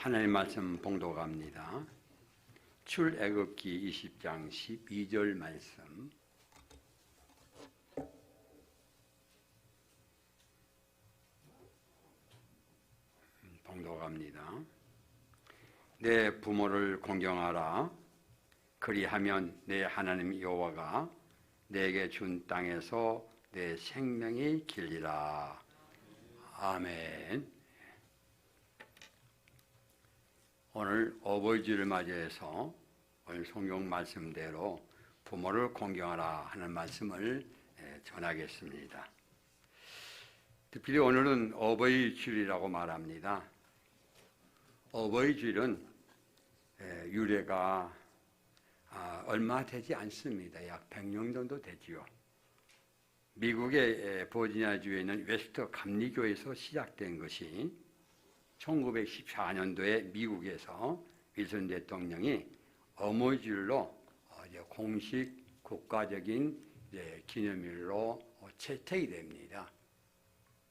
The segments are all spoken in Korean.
하나님 말씀 봉독합니다. 출애굽기 20장 12절 말씀. 봉독합니다. 내 부모를 공경하라. 그리하면 내 하나님 여호와가 내게 준 땅에서 내 생명이 길리라. 아멘. 오늘 어버이주를 맞이해서 오늘 성경 말씀대로 부모를 공경하라 하는 말씀을 전하겠습니다. 특별히 오늘은 어버이주일이라고 말합니다. 어버이주일은 유래가 얼마 되지 않습니다. 약 100년 정도 되지요. 미국의 버지니아주에 있는 웨스트 감리교에서 시작된 것이 1914년도에 미국에서 윌슨 대통령이 어버이주일로 공식 국가적인 기념일로 채택이 됩니다.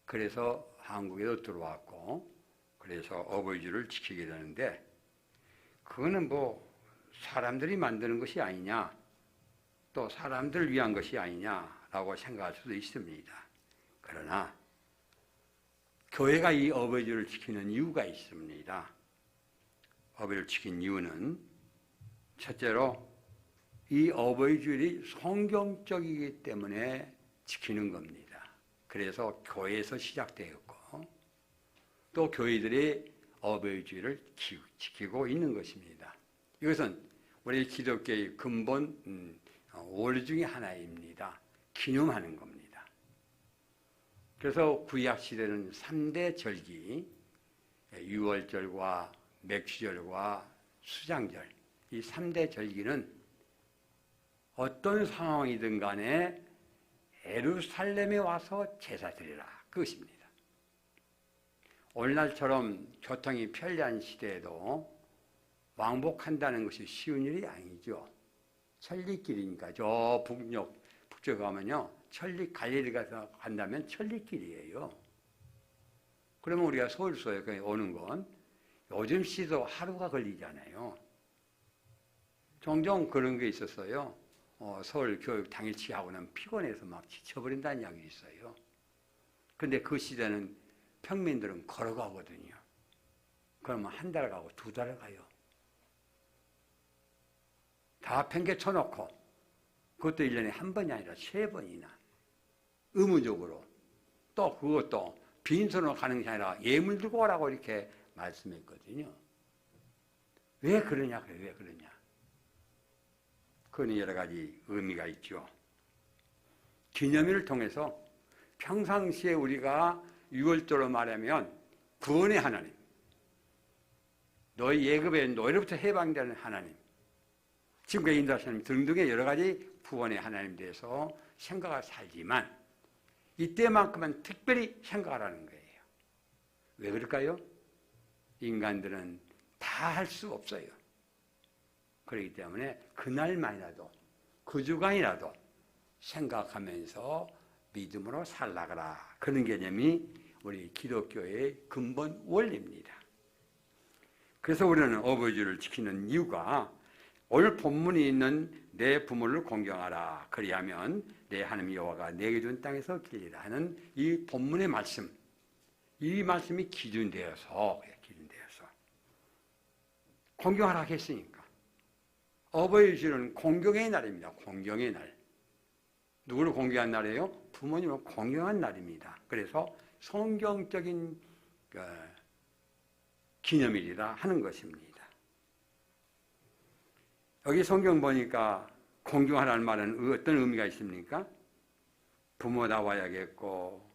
그래서 한국에도 들어왔고, 그래서 어버이주일을 지키게 되는데, 그거는 사람들이 만드는 것이 아니냐, 또 사람들을 위한 것이 아니냐라고 생각할 수도 있습니다. 그러나 교회가 이 어버이주일을 지키는 이유가 있습니다. 어버이를 지킨 이유는 첫째로 이 어버이주일이 성경적이기 때문에 지키는 겁니다. 그래서 교회에서 시작되었고 또 교회들이 어버이주일을 지키고 있는 것입니다. 이것은 우리 기독교의 근본 원리 중에 하나입니다. 기념하는 겁니다. 그래서 구약시대는 3대 절기, 유월절과 맥주절과 수장절, 이 3대 절기는 어떤 상황이든 간에 예루살렘에 와서 제사 드리라, 그것입니다. 오늘날처럼 교통이 편리한 시대에도 왕복한다는 것이 쉬운 일이 아니죠. 천리길이니까 저 북쪽 가면요, 천리 갈릴리 가서 간다면 천리길이에요. 그러면 우리가 서울서에 오는 건 요즘 시도 하루가 걸리잖아요. 종종 그런 게 있었어요. 서울 교육 당일치 하고는 피곤해서 막 지쳐버린다는 이야기 있어요. 근데 그 시대는 평민들은 걸어가거든요. 그러면 한 달 가고 두 달 가요. 다 팽개쳐놓고, 그것도 1년에 한 번이 아니라 3번이나 의무적으로, 또 그것도 빈손으로 가는 게 아니라 예물 들고 오라고 이렇게 말씀했거든요. 왜 그러냐? 그건 여러 가지 의미가 있죠. 기념일을 통해서 평상시에 우리가 6월절로 말하면 구원의 하나님, 너희 예급의 노예로부터 해방되는 하나님, 지금까지 인도하시는 등등의 여러 가지 구원의 하나님에 대해서 생각을 살지만 이때만큼은 특별히 생각하라는 거예요. 왜 그럴까요? 인간들은 다 할 수 없어요. 그렇기 때문에 그날만이라도, 그 주간이라도 생각하면서 믿음으로 살아가라, 그런 개념이 우리 기독교의 근본 원리입니다. 그래서 우리는 어버이주일을 지키는 이유가 오늘 본문이 있는 내 부모를 공경하라. 그리하면 내 하나님 여호와가 내게 준 땅에서 길리라 하는 이 본문의 말씀, 이 말씀이 기준되어서 공경하라 했으니까. 어버이주일은 공경의 날입니다. 공경의 날. 누구를 공경한 날이에요? 부모님을 공경한 날입니다. 그래서 성경적인 기념일이라 하는 것입니다. 여기 성경 보니까 공경하라는 말은 어떤 의미가 있습니까? 부모다워야겠고,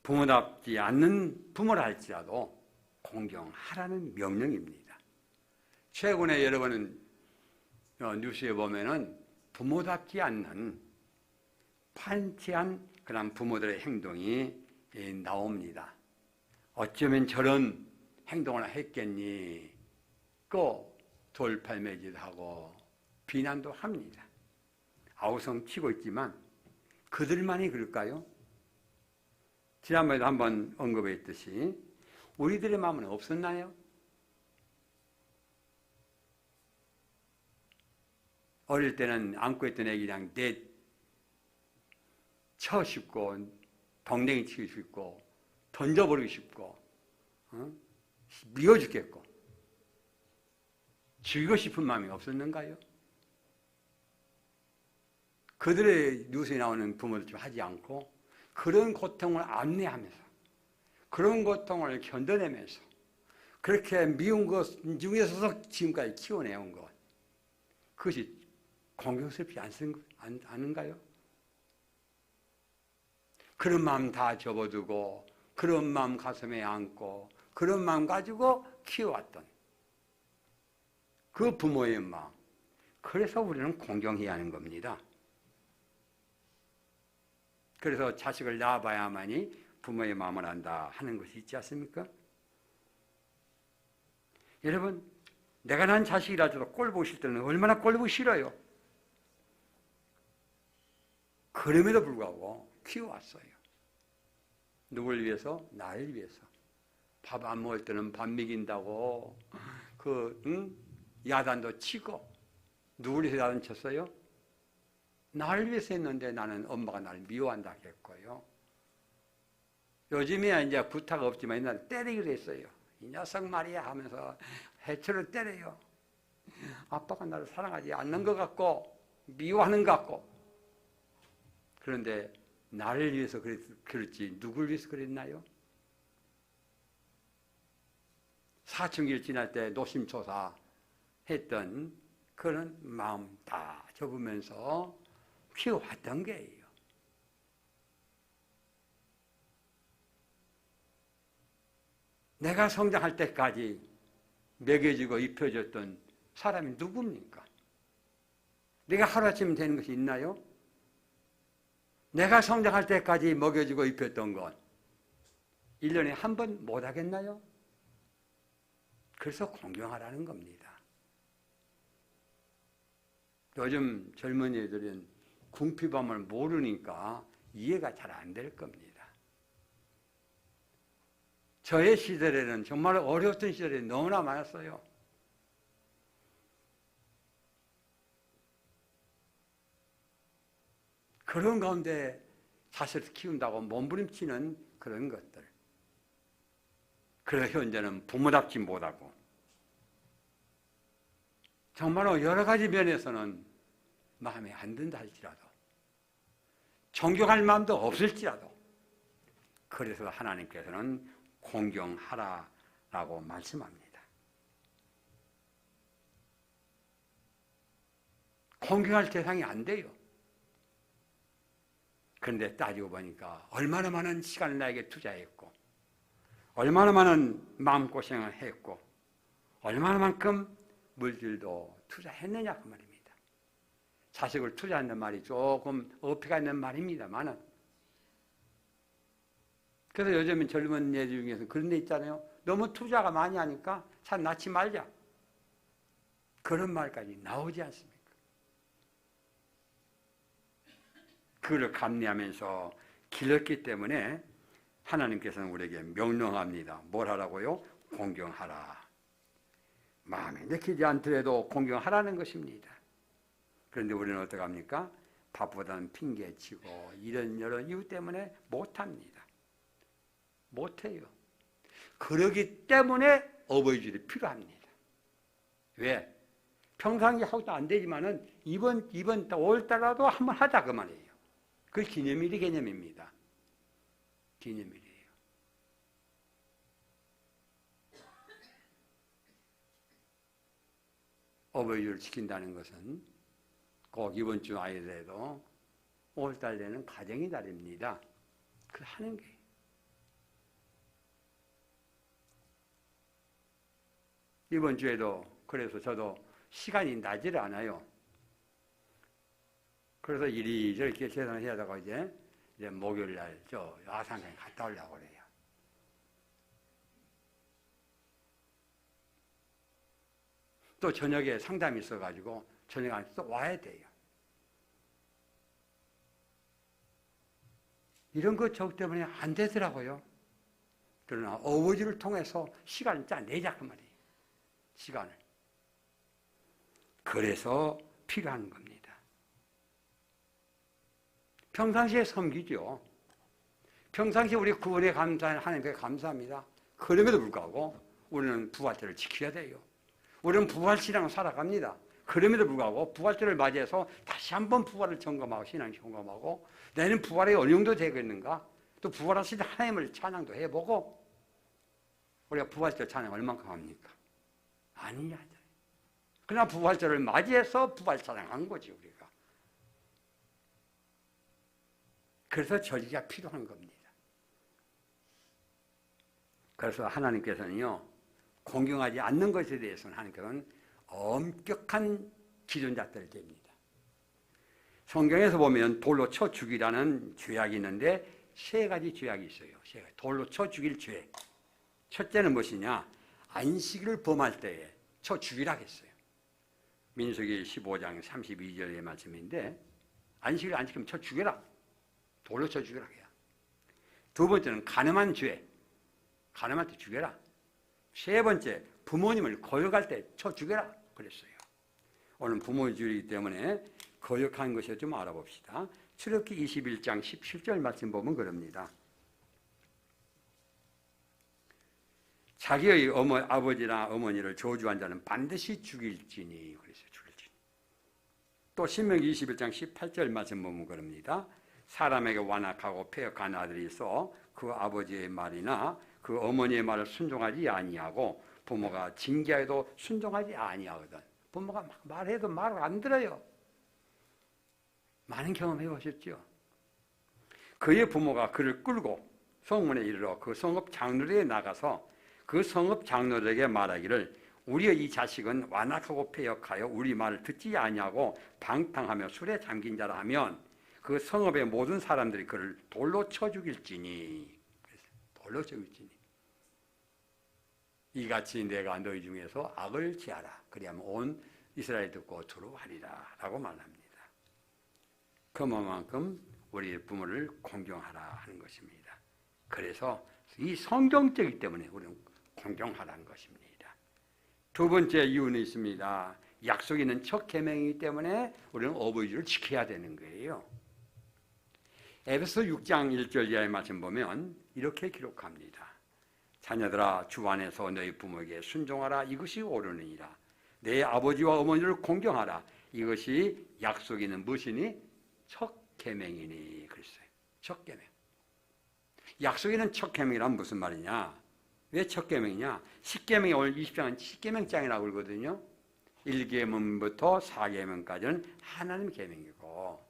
부모답지 않는 부모라 할지라도 공경하라는 명령입니다. 최근에 여러분은 뉴스에 보면은 부모답지 않는 판치한 그런 부모들의 행동이 나옵니다. 어쩌면 저런 행동을 했겠니? 돌팔매질하고 비난도 합니다. 아우성 치고 있지만 그들만이 그럴까요? 지난번에도 한번 언급했듯이 우리들의 마음은 없었나요? 어릴 때는 안고 있던 애기 그냥 쳐 싶고 덩댕이 치고 싶고 던져버리고 싶고 미워 죽겠고 죽이고 싶은 마음이 없었는가요? 그들의 뉴스에 나오는 부모들 좀 하지 않고 그런 고통을 안내하면서 그런 고통을 견뎌내면서 그렇게 미운 것 중에서 지금까지 키워내온 것 그것이 공경스럽지 않은가요? 그런 마음 다 접어두고 그런 마음 가슴에 안고 그런 마음 가지고 키워왔던 그 부모의 마음, 그래서 우리는 공경해야 하는 겁니다. 그래서 자식을 낳아봐야만이 부모의 마음을 안다 하는 것이 있지 않습니까? 여러분, 내가 난 자식이라도 꼴 보기 싫을 때는 얼마나 꼴 보기 싫어요. 그럼에도 불구하고 키워왔어요. 누굴 위해서? 나를 위해서. 밥 안 먹을 때는 밥 먹인다고 야단도 치고. 누굴 위해서 야단 쳤어요? 나를 위해서 했는데 나는 엄마가 나를 미워한다 했고요. 요즘에 이제 부탁 없지만 옛날에 때리기도 했어요. 이 녀석 말이야 하면서 해초를 때려요. 아빠가 나를 사랑하지 않는 것 같고 미워하는 것 같고. 그런데 나를 위해서 그랬지 누굴 위해서 그랬나요? 사춘기를 지날 때 노심초사 했던 그런 마음 다 접으면서 키워왔던 게예요. 내가 성장할 때까지 먹여주고 입혀줬던 사람이 누굽니까? 내가 하루아침에 되는 것이 있나요? 내가 성장할 때까지 먹여주고 입혔던 건 1년에 한 번 못하겠나요? 그래서 공경하라는 겁니다. 요즘 젊은이들은 궁핍함을 모르니까 이해가 잘 안 될 겁니다. 저의 시절에는 정말 어려웠던 시절이 너무나 많았어요. 그런 가운데 자식을 키운다고 몸부림치는 그런 것들. 그래서 현재는 부모답지 못하고 정말로 여러 가지 면에서는 마음에 안 든다 할지라도 존경할 마음도 없을지라도 그래서 하나님께서는 공경하라라고 말씀합니다. 공경할 대상이 안 돼요. 그런데 따지고 보니까 얼마나 많은 시간을 나에게 투자했고 얼마나 많은 마음고생을 했고 얼마나만큼 물질도 투자했느냐 그 말입니다. 자식을 투자한다는 말이 조금 어폐가 있는 말입니다만은 그래서 요즘은 젊은 애들 중에서 그런 데 있잖아요. 너무 투자가 많이 하니까 참 낳지 말자. 그런 말까지 나오지 않습니까? 그를 감내하면서 길렀기 때문에 하나님께서는 우리에게 명령합니다. 뭘 하라고요? 공경하라. 마음에 내키지 않더라도 공경하라는 것입니다. 그런데 우리는 어떻게 합니까? 바쁘다는 핑계치고 이런저런 이유 때문에 못합니다. 못해요. 그러기 때문에 어버이줄이 필요합니다. 왜? 평상시 하고도 안 되지만은 이번 5월달라도 한번 하자 그 말이에요. 그 기념일이 개념입니다. 기념일이에요. 어버이줄을 지킨다는 것은 꼭 이번 주 아이들에도 5월달 되는 가정의 달입니다. 그 하는 게. 이번 주에도 그래서 저도 시간이 나질 않아요. 그래서 이리저리 이렇게 계산을 해야 되고 이제 목요일 날 저 아산강에 갔다 오려고 그래요. 또 저녁에 상담이 있어가지고 저녁에 또 와야 돼요. 이런 것 저것 때문에 안 되더라고요. 그러나 아버지를 통해서 시간을 짜내자 그 말이에요. 시간을. 그래서 필요한 겁니다. 평상시에 섬기죠. 평상시에 우리 구원에 감사한 하나님께 감사합니다. 그럼에도 불구하고 우리는 부활절을 지켜야 돼요. 우리는 부활신앙을 살아갑니다. 그럼에도 불구하고 부활절을 맞이해서 다시 한번 부활을 점검하고 신앙 점검하고 내는 부활에 어느 정도 되겠는가? 또 부활하신 하나님을 찬양도 해보고 우리가 부활절 찬양 얼만큼 합니까? 아니냐. 그러나 부활절을 맞이해서 부활 찬양한 거지 우리가. 그래서 절기가 필요한 겁니다. 그래서 하나님께서는요, 공경하지 않는 것에 대해서는 하나님께서는 엄격한 기준잣대를 댑니다. 성경에서 보면 돌로 쳐 죽이라는 죄악이 있는데 세 가지 죄악이 있어요. 돌로 쳐 죽일 죄. 첫째는 무엇이냐? 안식일을 범할 때에 쳐 죽이라 했어요. 민수기 15장 32절의 말씀인데 안식일 안 지키면 쳐 죽여라. 돌로 쳐 죽여라 해요. 두 번째는 간음한 죄. 간음할 때 죽여라. 세 번째, 부모님을 거역할 때 쳐 죽여라 그랬어요. 오늘 부모주의이기 때문에 거역한 것을 좀 알아봅시다. 출애굽기 21장 17절 말씀 보면 그럽니다. 자기의 아버지나 어머니를 저주한 자는 반드시 죽일지니 그랬어요. 죽일지니. 또 신명기 21장 18절 말씀 보면 그럽니다. 사람에게 완악하고 패역한 아들이 있어 그 아버지의 말이나 그 어머니의 말을 순종하지 아니하고 부모가 징계해도 순종하지 아니하거든. 부모가 막 말해도 말을 안 들어요. 많은 경험해 보셨죠? 그의 부모가 그를 끌고 성문에 이르러 그 성읍 장로에게 나가서 그 성읍 장로에게 말하기를 우리의 이 자식은 완악하고 패역하여 우리 말을 듣지 아니하고 방탕하며 술에 잠긴 자라 하면 그 성읍의 모든 사람들이 그를 돌로 쳐 죽일지니. 돌로 쳐 죽일지니. 이같이 내가 너희 중에서 악을 지하라. 그리하면 온 이스라엘 듣고 두려워하리라 라고 말합니다. 그만큼 우리 부모를 공경하라 하는 것입니다. 그래서 이 성경적이기 때문에 우리는 공경하라는 것입니다. 두 번째 이유는 있습니다. 약속이 있는 첫 계명이기 때문에 우리는 어버이주를 지켜야 되는 거예요. 에베소 6장 1절 이하의 말씀 보면 이렇게 기록합니다. 자녀들아 주 안에서 너희 부모에게 순종하라. 이것이 옳으니라. 내 아버지와 어머니를 공경하라. 이것이 약속이 있는 무엇이니? 첫 계명이니 그랬어요. 첫 계명. 약속이 있는 첫 계명이란 무슨 말이냐? 왜 첫 계명이냐? 10계명이 오늘 20장은 10계명장이라고 그러거든요. 1계명부터 4계명까지는 하나님 계명이고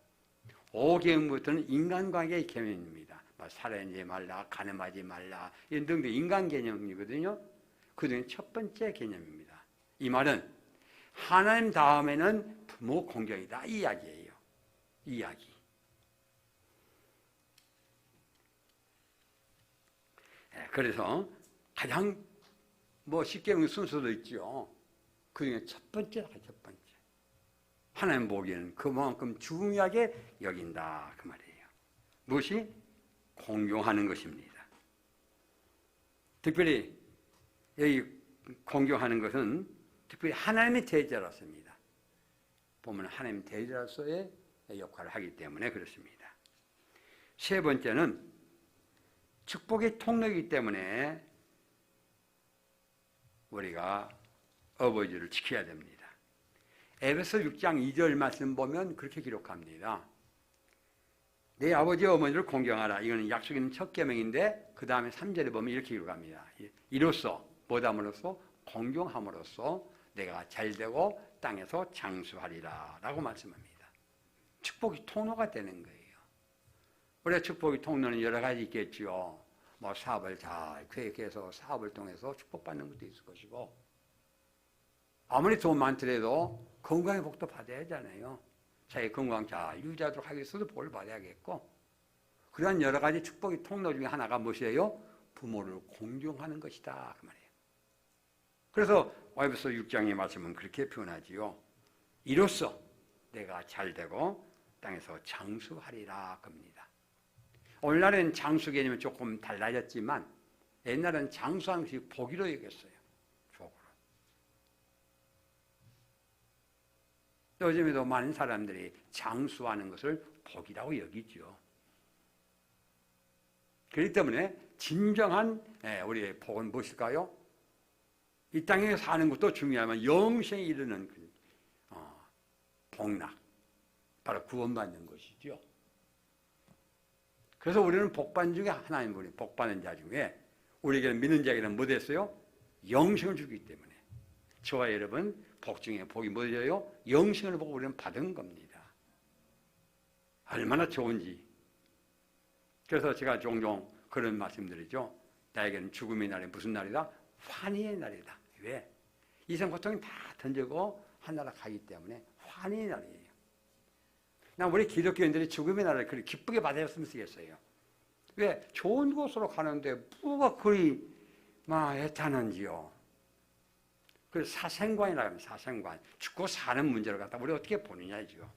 5계명부터는 인간관계의 계명입니다. 살인하지 말라, 간음하지 말라 이런 등등 인간 개념이거든요. 그중에 첫 번째 개념입니다. 이 말은 하나님 다음에는 부모 공경이다 이 이야기예요. 이 이야기. 그래서 가장 쉽게 순서도 있죠. 그중에 첫 번째다. 첫 번째. 하나님 보기에는 그만큼 중요하게 여긴다 그 말이에요. 무엇이? 공경하는 것입니다. 특별히 여기 공경하는 것은 특별히 하나님의 대제자로서입니다. 보면 하나님 대제자로서의 역할을 하기 때문에 그렇습니다. 세 번째는 축복의 통로이기 때문에 우리가 어버이주를 지켜야 됩니다. 에베소 6장 2절 말씀 보면 그렇게 기록합니다. 내 아버지 어머니를 공경하라. 이거는 약속 있는 첫 계명인데 그 다음에 3절에 보면 이렇게 기록합니다. 이로써 뭐함으로써 공경함으로써 내가 잘되고 땅에서 장수하리라 라고 말씀합니다. 축복이 통로가 되는 거예요. 우리가 축복의 통로는 여러 가지 있겠죠. 사업을 잘 계획해서 사업을 통해서 축복받는 것도 있을 것이고 아무리 돈 많더라도 건강의 복도 받아야 하잖아요. 자기 건강 잘 유지하도록 하기 위해서도 복을 받아야겠고 그러한 여러 가지 축복의 통로 중에 하나가 무엇이에요? 부모를 공경하는 것이다 그 말이에요. 그래서 에베소 6장의 말씀은 그렇게 표현하지요. 이로써 내가 잘되고 땅에서 장수하리라 겁니다. 오늘날에는 장수 개념이 조금 달라졌지만 옛날엔 장수하는 것이 복이로 여겼어요. 복으로. 요즘에도 많은 사람들이 장수하는 것을 복이라고 여기죠. 그렇기 때문에 진정한 우리의 복은 무엇일까요? 이 땅에 사는 것도 중요하지만 영생에 이르는 복락, 바로 구원받는 것이죠. 그래서 우리는 복받는 중에 하나님 분이 복받는 자 중에 우리에게는 믿는 자에게는 뭐 됐어요? 영생을 주기 때문에 저와 여러분 복 중에 복이 뭐예요? 영생을 보고 우리는 받은 겁니다. 얼마나 좋은지. 그래서 제가 종종 그런 말씀드리죠. 나에게는 죽음의 날이 무슨 날이다? 환희의 날이다. 왜? 이생 고통이 다 던지고 하나라 가기 때문에 환희의 날이에요. 나 우리 기독교인들이 죽음의 날을 그렇게 기쁘게 받았으면 쓰겠어요. 왜? 좋은 곳으로 가는데 뭐가 그리 애타는지요. 그 사생관이라고 하면 사생관. 죽고 사는 문제를 갖다 우리 어떻게 보느냐죠.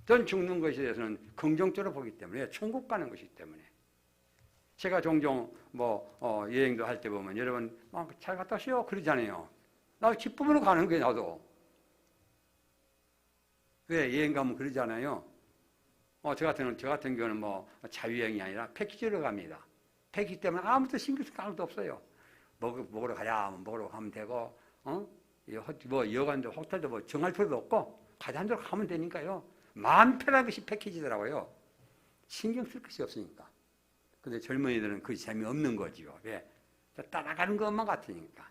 전 죽는 것에 대해서는 긍정적으로 보기 때문에 천국 가는 것이기 때문에. 제가 종종 여행도 할 때 보면 여러분 잘 갔다 오시오 그러잖아요. 나 기쁨으로 가는 거예요. 나도. 왜? 여행 가면 그러잖아요. 저 같은 경우는 자유여행이 아니라 패키지로 갑니다. 패키지 때문에 아무것도 신경 쓸 거 없어요. 먹으러 가자 하면 먹으러 가면 되고, 여관도 호텔도 정할 필요도 없고, 가자는 대로 가면 되니까요. 마음 편한 것이 패키지더라고요. 신경 쓸 것이 없으니까. 근데 젊은이들은 그 재미없는 거지요. 왜? 따라가는 것만 같으니까.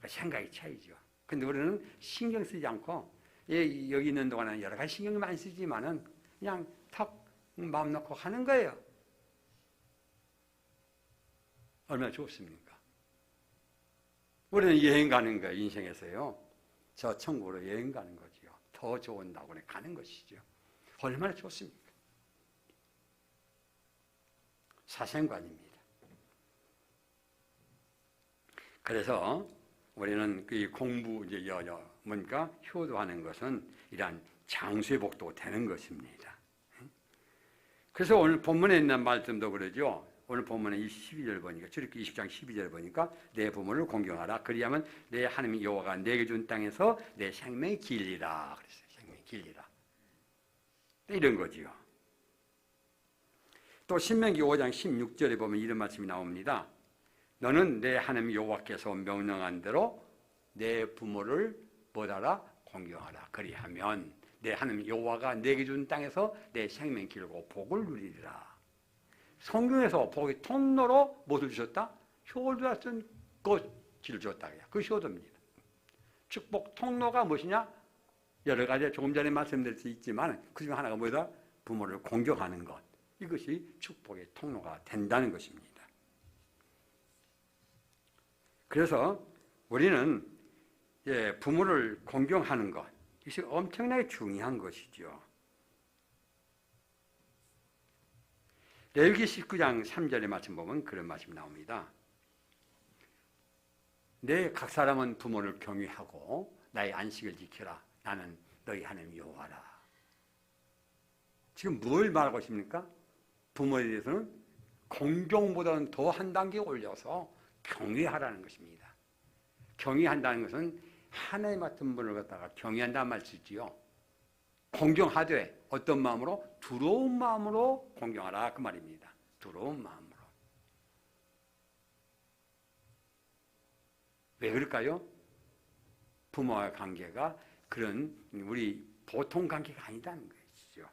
생각이 차이죠. 근데 우리는 신경 쓰지 않고, 여기 있는 동안은 여러 가지 신경을 많이 쓰지만은 그냥 탁 마음 놓고 하는 거예요. 얼마나 좋습니까? 우리는 여행 가는 거예요. 인생에서요. 저 천국으로 여행 가는 거지요. 더 좋은 낙원에 가는 것이죠. 얼마나 좋습니까? 사생관입니다. 그래서 우리는 그 공부 뭔가 효도하는 것은 이러한 장수의 복도 되는 것입니다. 그래서 오늘 본문에 있는 말씀도 그러죠. 오늘 본문에 12절 보니까 출애굽기 20장 12절 보니까 내 부모를 공경하라. 그리하면 내 하나님 여호와가 내게 준 땅에서 내 생명이 길리라. 그랬어요. 생명이 길리라. 이런 거지요. 또 신명기 5장 16절에 보면 이런 말씀이 나옵니다. 너는 내 하나님 여호와께서 명령한 대로 내 부모를 뭐하라? 공경하라. 그리하면 내 하나님 여호와가 내게 준 땅에서 내 생명 길고 복을 누리리라. 성경에서 복의 통로로 무엇을 주셨다? 효를 주었던 것을 주었다. 그 효도입니다. 축복 통로가 무엇이냐? 여러 가지 조금 전에 말씀드릴 수 있지만 그 중 하나가 뭐다? 부모를 공경하는 것. 이것이 축복의 통로가 된다는 것입니다. 그래서 우리는 부모를 공경하는 것, 이것이 엄청나게 중요한 것이죠. 레위기 19장 3절의 말씀 보면 그런 말씀이 나옵니다. 내 각 사람은 부모를 경외하고 나의 안식을 지켜라. 나는 너희 하나님 여호와라. 지금 뭘 말하고 있습니까? 부모에 대해서는 공경보다는 더 한 단계 올려서 경외하라는 것입니다. 경외한다는 것은 하나님 같은 분을 갖다가 경외한다는 말 쓰지요. 공경하되 어떤 마음으로? 두려운 마음으로 공경하라 그 말입니다. 두려운 마음으로. 왜 그럴까요? 부모와의 관계가 그런 우리 보통 관계가 아니다는 것이죠.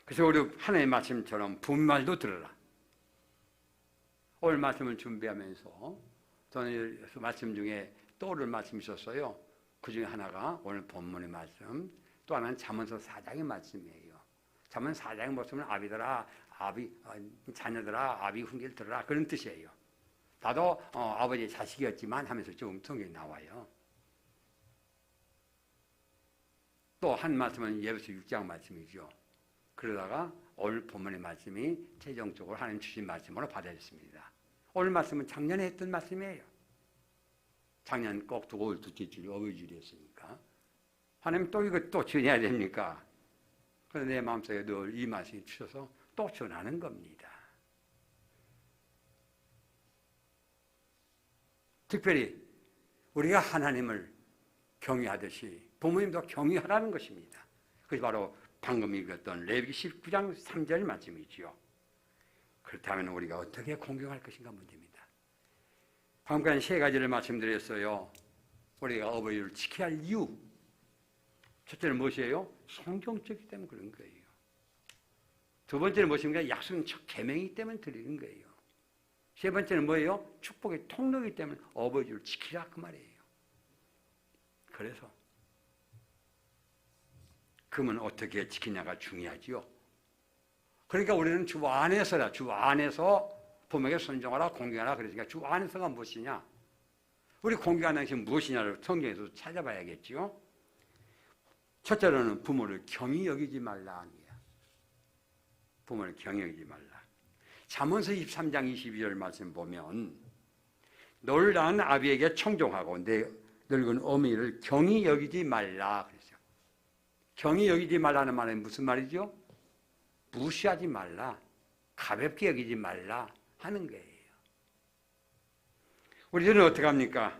그래서 우리 하나님의 말씀처럼 분말도 들어라. 오늘 말씀을 준비하면서 저는 말씀 중에 떠오를 말씀이 있었어요. 그 중에 하나가 오늘 본문의 말씀, 또 하나는 잠언서 4장의 말씀이에요. 잠언 4장의 말씀은 자녀들아 아비 훈계를 들어라 그런 뜻이에요. 나도 아버지의 자식이었지만 하면서 좀 성경에 나와요. 또 한 말씀은 예배서 6장 말씀이죠. 그러다가 오늘 본문의 말씀이 최종적으로 하나님 주신 말씀으로 받아졌습니다. 오늘 말씀은 작년에 했던 말씀이에요. 작년 꼭 두고 올 둘째 줄 어버이줄이었으니까 하나님 또 이거 또 전해야 됩니까? 그래서 내 마음속에 늘 이 말씀이 주셔서 또 전하는 겁니다. 특별히 우리가 하나님을 경외하듯이 부모님도 경외하라는 것입니다. 그것이 바로 방금 읽었던 레위기 19장 3절 말씀이지요. 그렇다면 우리가 어떻게 공경할 것인가 문제입니다. 방금까지 세 가지를 말씀드렸어요. 우리가 어버이를 지켜야 할 이유. 첫째는 무엇이에요? 성경적이기 때문에 그런 거예요. 두 번째는 무엇입니까? 약속은 첫 계명이기 때문에 드리는 거예요. 세 번째는 뭐예요? 축복의 통로이기 때문에 어버이를 지키라 그 말이에요. 그래서 그러면 어떻게 지키냐가 중요하지요. 그러니까 우리는 주 안에서 부모에게 순종하라 공경하라 그러니까 주 안에서가 무엇이냐? 우리 공경하는 것이 무엇이냐를 성경에서 찾아봐야겠지요. 첫째로는 부모를 경히 여기지 말라. 부모를 경히 여기지 말라. 잠언서 23장 22절 말씀 보면 너를 낳은 아비에게 청종하고 내 늙은 어머니를 경히 여기지 말라 그랬어요. 경히 여기지 말라는 말은 무슨 말이죠? 무시하지 말라, 가볍게 여기지 말라 하는 거예요. 우리들은 어떻게 합니까?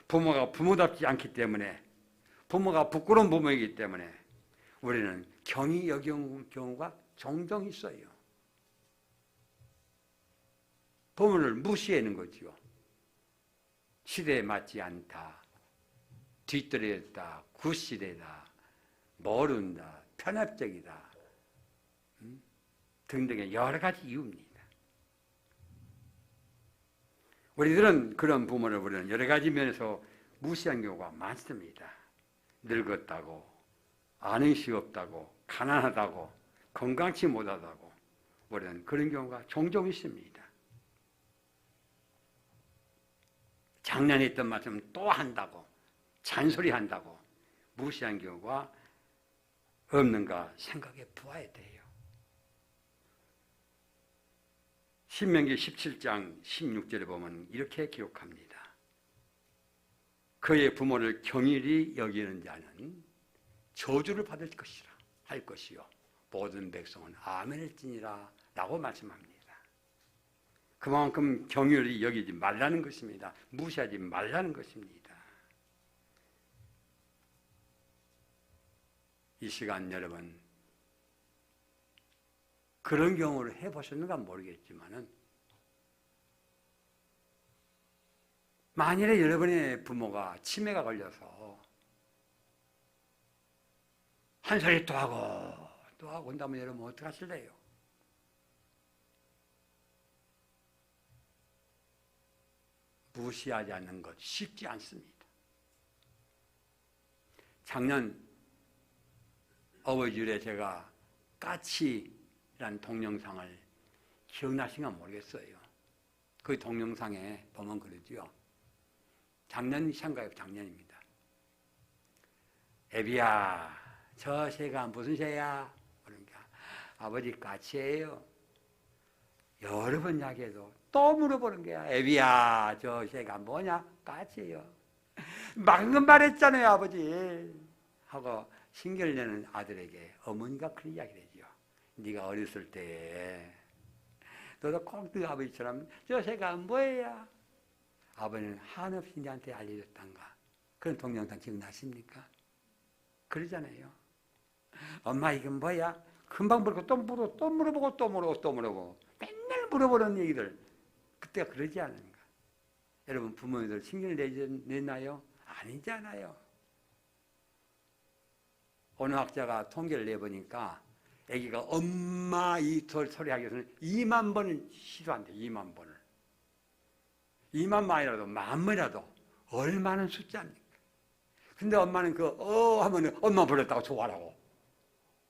부모가 부모답지 않기 때문에, 부모가 부끄러운 부모이기 때문에 우리는 경히 여기는 경우가 종종 있어요. 부모를 무시하는 거죠. 시대에 맞지 않다, 뒤떨어졌다, 구시대다, 모른다, 편협적이다 등등의 여러 가지 이유입니다. 우리들은 그런 부모를 우리는 여러 가지 면에서 무시한 경우가 많습니다. 늙었다고, 아는 시 없다고, 가난하다고, 건강치 못하다고 우리는 그런 경우가 종종 있습니다. 작년에 했던 말씀 또 한다고, 잔소리한다고 무시한 경우가 없는가 생각해 보아야 돼요. 신명기 17장 16절에 보면 이렇게 기록합니다. 그의 부모를 경일히 여기는 자는 저주를 받을 것이라 할 것이요 모든 백성은 아멘을지니라 라고 말씀합니다. 그만큼 경일히 여기지 말라는 것입니다. 무시하지 말라는 것입니다. 이 시간 여러분 그런 경우를 해보셨는가 모르겠지만은 만일에 여러분의 부모가 치매가 걸려서 한 소리 또 하고 온다면 여러분 어떻게 하실래요? 무시하지 않는 것 쉽지 않습니다. 작년 어버이주일에 제가 까치라는 동영상을 기억나시는가 모르겠어요. 그 동영상에 보면 그러죠. 작년 생각해 작년입니다. 애비야, 저 새가 무슨 새야? 그러니까 아버지 까치예요. 여러 번 이야기해도 또 물어보는 거야. 애비야, 저 새가 뭐냐? 까치예요. 방금 말했잖아요, 아버지. 하고 신결내는 아들에게 어머니가 그런 이야기를 해줘. 네가 어렸을 때 너도 꼭 네 아버지처럼 저 새가 뭐야? 아버지는 한없이 네한테 알려줬단가. 그런 동영상 기억나십니까? 그러잖아요. 엄마 이건 뭐야? 금방 물고 또 물어보고 맨날 물어보는 얘기들. 그때가 그러지 않은가? 여러분 부모님들 신경을 내나요? 아니잖아요. 어느 학자가 통계를 내보니까 아기가 엄마 이 소리 하기 위해서는 2만 번을 시도한대. 2만 번을. 2만 번이라도 10,000번이라도 얼마나 숫자입니까? 근데 엄마는 하면 엄마 불렀다고 좋아하라고.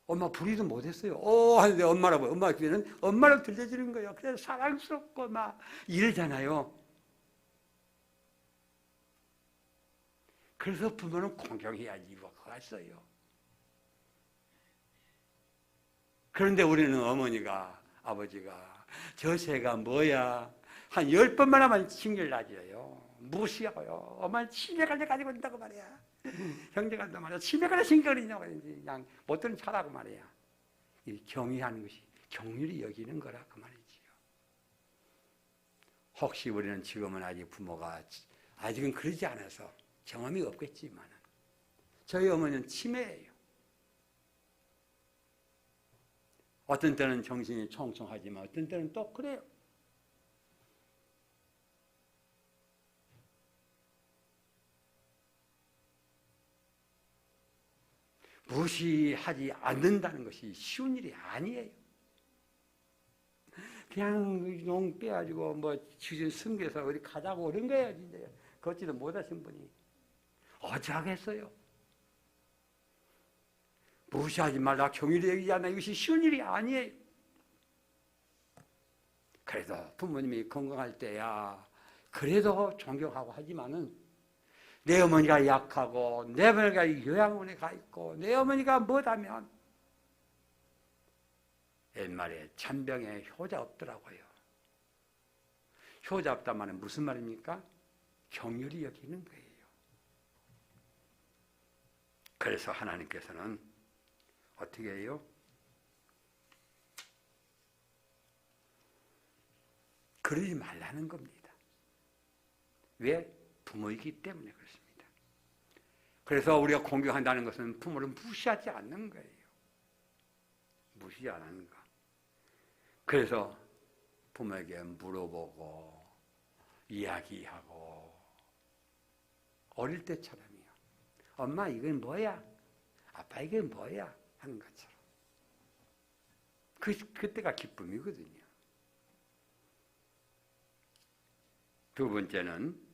엄마 부리도 못했어요. 하는데 엄마라고. 엄마 귀에는 엄마라고 들려지는 거예요. 그래서 사랑스럽고 막 이러잖아요. 그래서 부모는 공경해야지 이유가 있어요. 그런데 우리는 어머니가, 아버지가 저 새가 뭐야? 한 10번만 하면 신경을 나져요. 무시하고요. 엄마는 치매가 가지고 있다고 말이야. 형제가 또 말이야. 치매가 신경을 있냐고 그냥 못 들은 차라고 말이야. 이 경의하는 것이 경률이 여기는 거라 그 말이지요. 혹시 우리는 지금은 아직 부모가 아직은 그러지 않아서 경험이 없겠지만 저희 어머니는 치매예요. 어떤 때는 정신이 총총하지만 어떤 때는 또 그래요. 무시하지 않는다는 것이 쉬운 일이 아니에요. 그냥 농 빼가지고 뭐 주진 숨겨서 어디 가자고 그런 거예요. 진짜 걷지도 못하신 분이 어찌 하겠어요. 무시하지 말라 경일이 얘기지 않나. 이것이 쉬운 일이 아니에요. 그래도 부모님이 건강할 때야 그래도 존경하고 하지만은 내 어머니가 약하고 내 어머니가 요양원에 가 있고 내 어머니가 뭐다면 옛말에 잔병에 효자 없더라고요. 효자 없단 말은 무슨 말입니까? 경휼히 여기는 거예요. 그래서 하나님께서는 어떻게 해요? 그러지 말라는 겁니다. 왜? 부모이기 때문에 그렇습니다. 그래서 우리가 공경한다는 것은 부모를 무시하지 않는 거예요. 무시하지 않는 거. 그래서 부모에게 물어보고 이야기하고 어릴 때처럼이요. 엄마 이건 뭐야? 아빠 이건 뭐야? 하는 것처럼. 그때가 기쁨이거든요. 두 번째는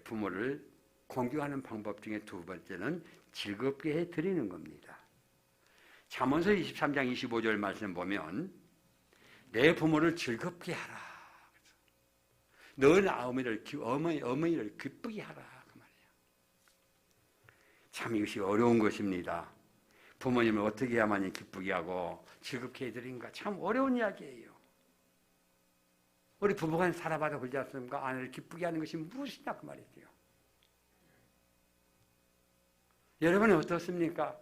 부모를 공경하는 방법 중에 두 번째는 즐겁게 해드리는 겁니다. 잠언서 23장 25절 말씀 보면 내 부모를 즐겁게 하라. 너는 어머니를 기쁘게 하라. 그 말이에요. 참 이것이 어려운 것입니다. 부모님을 어떻게 해야만이 기쁘게 하고 즐겁게 해드린가 참 어려운 이야기예요. 우리 부부간 살아봐도 그렇지 않습니까? 아내를 기쁘게 하는 것이 무엇이냐 그 말이죠. 여러분은 어떻습니까?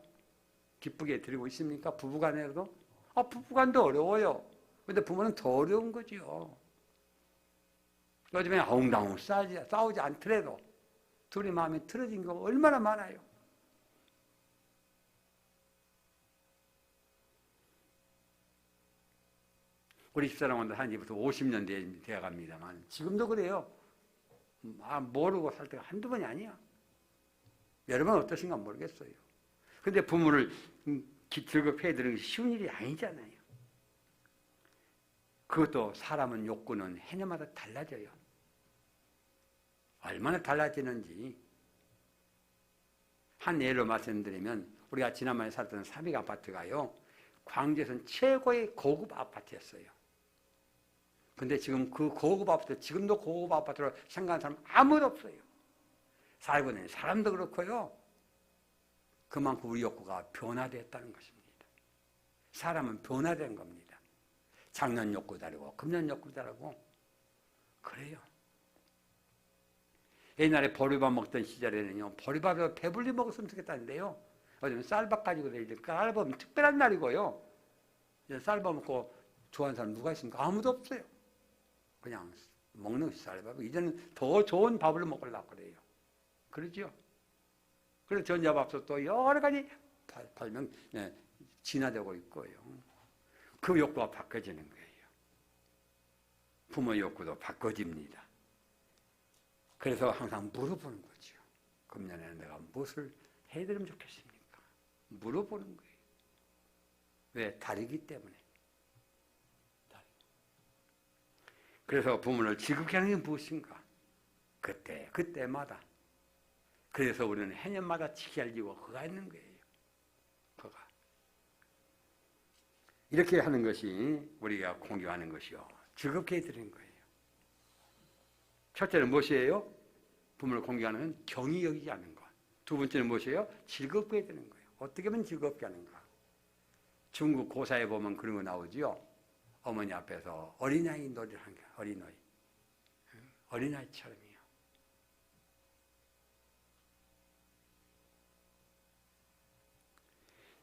기쁘게 드리고 있습니까? 부부간에도? 부부간도 어려워요. 근데 부모는 더 어려운 거죠. 요즘에 엉당엉 싸우지 않더라도 둘이 마음이 틀어진 거 얼마나 많아요. 우리 집사람한테 한 지부터 50년 되어갑니다만 지금도 그래요. 모르고 살 때가 한두 번이 아니야. 여러분 어떠신가 모르겠어요. 근데 부모를 즐겁게 해드리는 게 쉬운 일이 아니잖아요. 그것도 사람은 욕구는 해녀마다 달라져요. 얼마나 달라지는지 한 예로 말씀드리면 우리가 지난번에 살던 삼익 아파트가요. 광주에서는 최고의 고급 아파트였어요. 근데 지금 그 고급 아파트, 지금도 고급 아파트로 생각하는 사람 아무도 없어요. 살고 있는 사람도 그렇고요. 그만큼 우리 욕구가 변화됐다는 것입니다. 사람은 변화된 겁니다. 작년 욕구 다르고 금년 욕구 다르고 그래요. 옛날에 보리밥 먹던 시절에는요. 보리밥을 배불리 먹었으면 좋겠다는데요. 요즘 쌀밥 가지고 쌀밥은 특별한 날이고요. 쌀밥 먹고 좋아하는 사람 누가 있습니까? 아무도 없어요. 그냥 먹는 것이 쌀밥. 이제는 더 좋은 밥을 먹으려고 그래요. 그러죠? 그래서 전자밥솥도 여러 가지 발명, 진화되고 있고요. 그 욕구가 바꿔지는 거예요. 부모 욕구도 바꿔집니다. 그래서 항상 물어보는 거죠. 금년에는 내가 무엇을 해드리면 좋겠습니까? 물어보는 거예요. 왜? 다르기 때문에. 그래서 부모를 즐겁게 하는 게 무엇인가? 그때마다. 그래서 우리는 해년마다 지켜지고 그가 있는 거예요. 그가. 이렇게 하는 것이 우리가 공경하는 것이요. 즐겁게 해드리는 거예요. 첫째는 무엇이에요? 부모를 공경하는 경히 여기지 않는 것. 두 번째는 무엇이에요? 즐겁게 해드리는 거예요. 어떻게 하면 즐겁게 하는가? 중국 고사에 보면 그런 거 나오죠. 어머니 앞에서 어린아이 놀이를 하는 거예요. 어린아이. 어린아이처럼이요.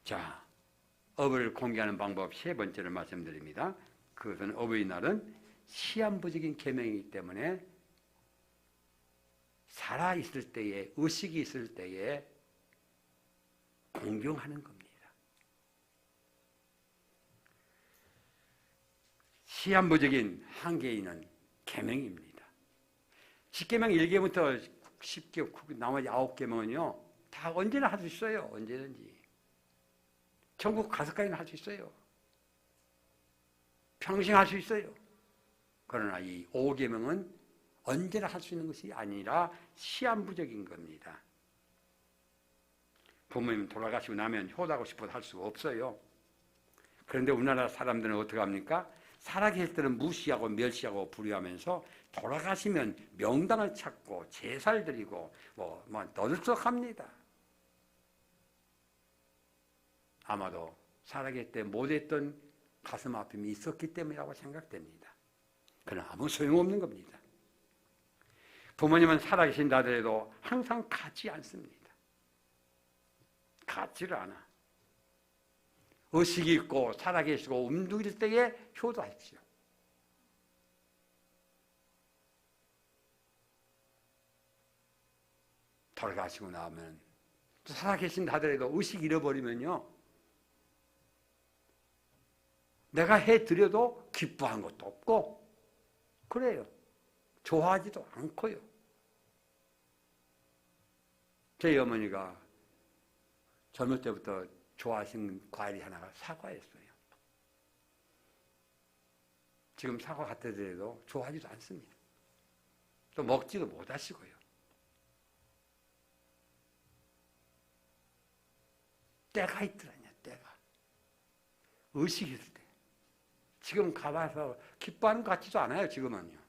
자, 업을 공개하는 방법 세 번째를 말씀드립니다. 그것은 어버이날은 시한부적인 계명이기 때문에 살아있을 때에, 의식이 있을 때에 공경하는 겁니다. 시한부적인 한계에 있는 계명입니다. 10계명 1계부터 10계, 나머지 9계명은요, 다 언제나 할 수 있어요. 언제든지. 천국 가서까지는 할 수 있어요. 평생 할 수 있어요. 그러나 이 5계명은 언제나 할 수 있는 것이 아니라 시한부적인 겁니다. 부모님 돌아가시고 나면 효도하고 싶어도 할 수가 없어요. 그런데 우리나라 사람들은 어떻게 합니까? 살아계실 때는 무시하고 멸시하고 불의하면서 돌아가시면 명당을 찾고 제사를 드리고 뭐 너들썩합니다. 아마도 살아계실 때 못했던 가슴 아픔이 있었기 때문이라고 생각됩니다. 그러나 아무 소용없는 겁니다. 부모님은 살아계신다 하더라도 항상 같지 않습니다. 같지를 않아. 의식이 있고 살아계시고 움직일 때에 효도하십시오. 돌아가시고 나면 살아계신다 하더라도 의식 잃어버리면요, 내가 해드려도 기뻐한 것도 없고 그래요. 좋아하지도 않고요. 저희 어머니가 젊을 때부터 좋아하시는 과일이 하나가 사과였어요. 지금 사과 갖다 드려도 좋아하지도 않습니다. 또 먹지도 못하시고요. 때가 있더라냐, 때가. 의식이 있을 때. 지금 가봐서 기뻐하는 것 같지도 않아요, 지금은요.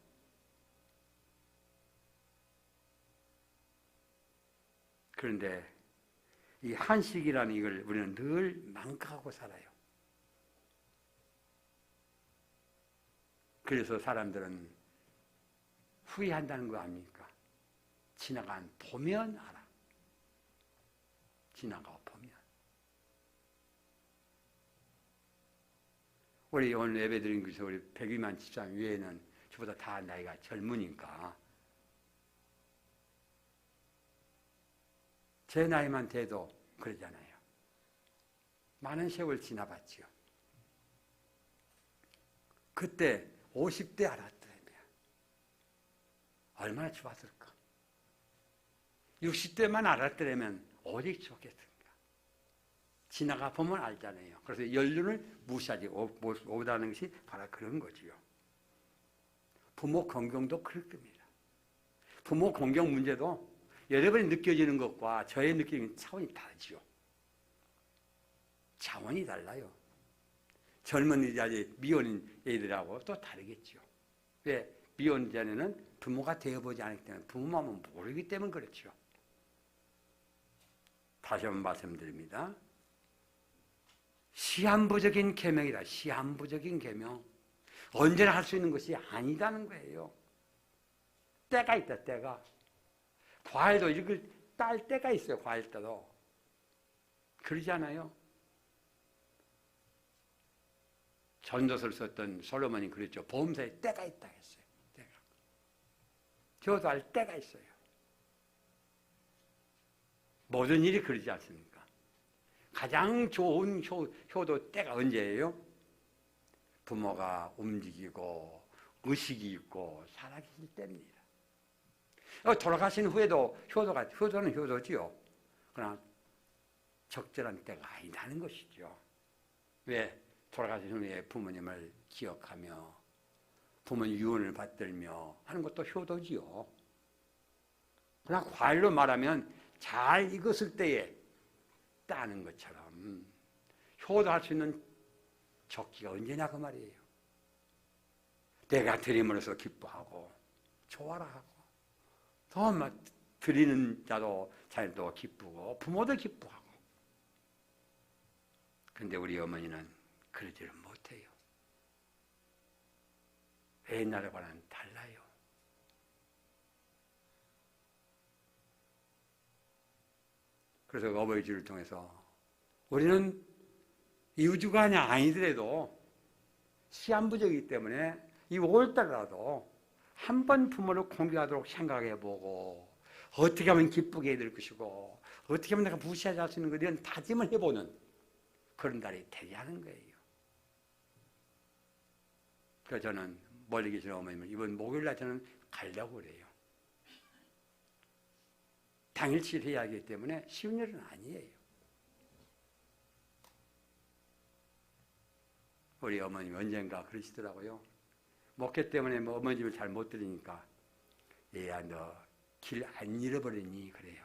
그런데 이 한식이라는 이걸 우리는 늘 망각하고 살아요. 그래서 사람들은 후회한다는 거 아닙니까? 지나간 보면 알아. 지나가 보면. 우리 오늘 예배드린 것에서 우리 백위만 집사님 외에는 저보다 다 나이가 젊으니까 제 나이만 돼도 그러잖아요. 많은 세월 지나봤죠. 그때 50대 알았더라면 얼마나 좋았을까. 60대만 알았더라면 어디 좋겠습니까. 지나가 보면 알잖아요. 그래서 연륜을 무시하지 못하는 것이 바로 그런 거지요. 부모 공경도 그럴 겁니다. 부모 공경 문제도 여러분이 느껴지는 것과 저의 느끼는 차원이 다르죠. 차원이 달라요. 젊은 이제 미혼인 애들하고 또 다르겠죠. 왜? 미혼자는 부모가 되어보지 않기 때문에 부모 마음은 모르기 때문에 그렇죠. 다시 한번 말씀드립니다. 시한부적인 계명이다. 시한부적인 계명. 언제나 할 수 있는 것이 아니다는 거예요. 때가 있다, 때가. 과일도 이걸 딸 때가 있어요, 과일 때도. 그러지 않아요? 전도서를 썼던 솔로몬이 그랬죠. 보험사에 때가 있다 했어요. 때가. 효도할 때가 있어요. 모든 일이 그러지 않습니까? 가장 좋은 효도 때가 언제예요? 부모가 움직이고 의식이 있고 살아계실 때입니다. 돌아가신 후에도 효도는 효도지요. 그러나 적절한 때가 아니라는 것이죠. 왜? 돌아가신 후에 부모님을 기억하며 부모님 유언을 받들며 하는 것도 효도지요. 그러나 과일로 말하면 잘 익었을 때에 따는 것처럼 효도할 수 있는 적기가 언제냐 그 말이에요. 내가 드림으로써 기뻐하고 좋아라 하고 더 막 드리는 자도 자녀도 기쁘고 부모도 기뻐하고. 근데 우리 어머니는 그러지를 못해요. 옛날과는 달라요. 그래서 어버이주를 통해서 우리는 이우주가 아니더라도 시한부적이기 때문에 이 5월달이라도 한 번 부모를 공경하도록 생각해보고 어떻게 하면 기쁘게 해드릴 것이고 어떻게 하면 내가 무시하지 않을 수 있는 것에 대한 다짐을 해보는 그런 달이 되게 하는 거예요. 그래서 저는 멀리 계시는 어머님은 이번 목요일날 저는 가려고 그래요. 당일치를 해야 하기 때문에 쉬운 일은 아니에요. 우리 어머님 언젠가 그러시더라고요. 목회 때문에 뭐 어머니 집을 잘 못 들으니까 얘야 너 길 안 잃어버렸니? 그래요.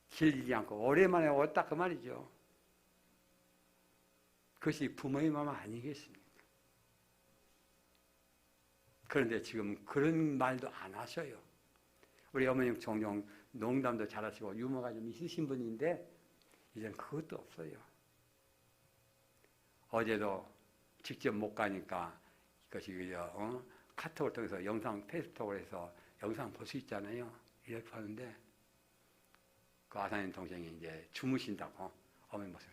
길 잃지 않고 오랜만에 왔다 그 말이죠. 그것이 부모의 마음 아니겠습니까? 그런데 지금 그런 말도 안 하셔요. 우리 어머님 종종 농담도 잘하시고 유머가 좀 있으신 분인데 이제는 그것도 없어요. 어제도 직접 못 가니까 그것이 카톡을 통해서 영상 페이스북을 해서 영상 볼 수 있잖아요. 이렇게 하는데 그 아사님 동생이 이제 주무신다고 어머니 모습.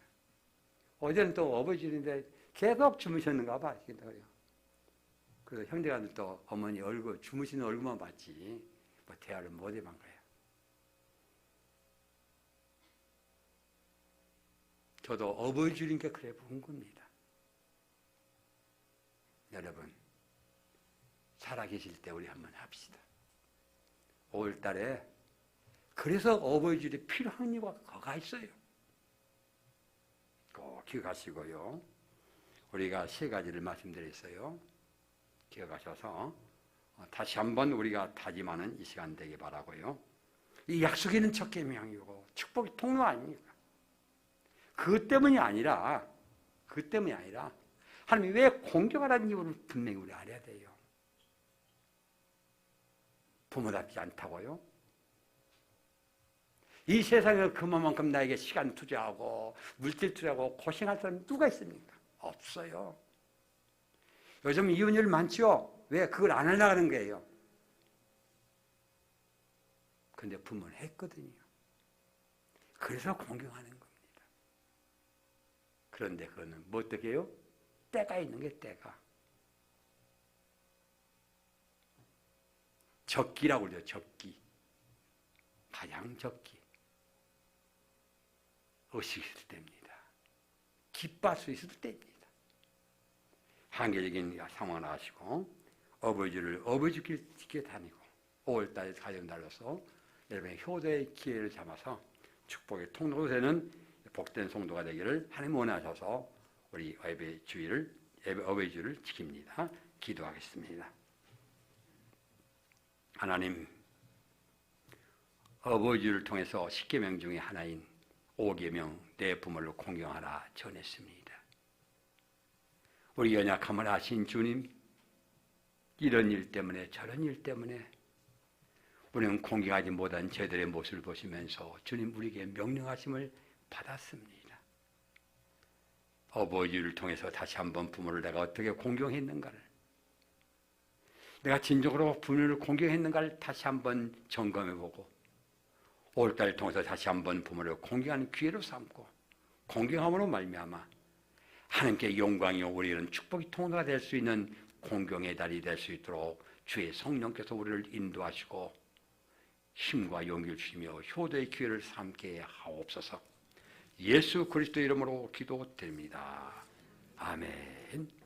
어제는 또 어버이날인데 계속 주무셨는가 봐. 그래서 형제가 또 어머니 얼굴 주무시는 얼굴만 봤지 뭐 대화를 못 해본 거예요. 저도 어버이날이니까 그래 본 겁니다. 여러분 살아계실 때 우리 한번 합시다. 5월달에 그래서 어버이날이 필요한 이유가 거가 있어요. 꼭 기억하시고요. 우리가 세 가지를 말씀드렸어요. 기억하셔서 다시 한번 우리가 다짐하는 이 시간 되기 바라고요. 이 약속에는 첫 계명이고 축복의 통로 아닙니까? 그것 때문이 아니라 하나님이 왜 공경하라는 이유를 분명히 우리 알아야 돼요. 부모답지 않다고요? 이 세상에 그만큼 나에게 시간 투자하고 물질 투자하고 고생할 사람이 누가 있습니까? 없어요. 요즘 이혼율 많죠? 왜? 그걸 안 하려고 하는 거예요. 근데 부모는 했거든요. 그래서 공경하는 겁니다. 그런데 그거는 뭐 어떻게 해요? 때가 있는 게 때가. 적기라고 그러죠. 적기. 가장 적기. 의식이 있을 때입니다. 기뻐할 수 있을 때입니다. 한계적인 상황을 아시고 어버이주길 지켜 다니고 5월달에 가정달로서 여러분의 효도의 기회를 잡아서 축복의 통로가 되는 복된 성도가 되기를 하나님 원하셔서 우리 어버이주를 지킵니다. 기도하겠습니다. 하나님, 어버이주를 통해서 10계명 중에 하나인 5계명 내 부모를 공경하라 전했습니다. 우리 연약함을 아신 주님, 이런 일 때문에 저런 일 때문에 우리는 공경하지 못한 저들의 모습을 보시면서 주님 우리에게 명령하심을 받았습니다. 어버이주를 통해서 다시 한번 부모를 내가 어떻게 공경했는가를, 내가 진정으로 부모를 공경했는가를 다시 한번 점검해보고 5월달을 통해서 다시 한번 부모를 공경하는 기회로 삼고 공경함으로 말미암아 하나님께 영광이요 우리는 축복의 통로가 될 수 있는 공경의 달이 될 수 있도록 주의 성령께서 우리를 인도하시고 힘과 용기를 주시며 효도의 기회를 삼게 하옵소서. 예수 그리스도 이름으로 기도드립니다. 아멘.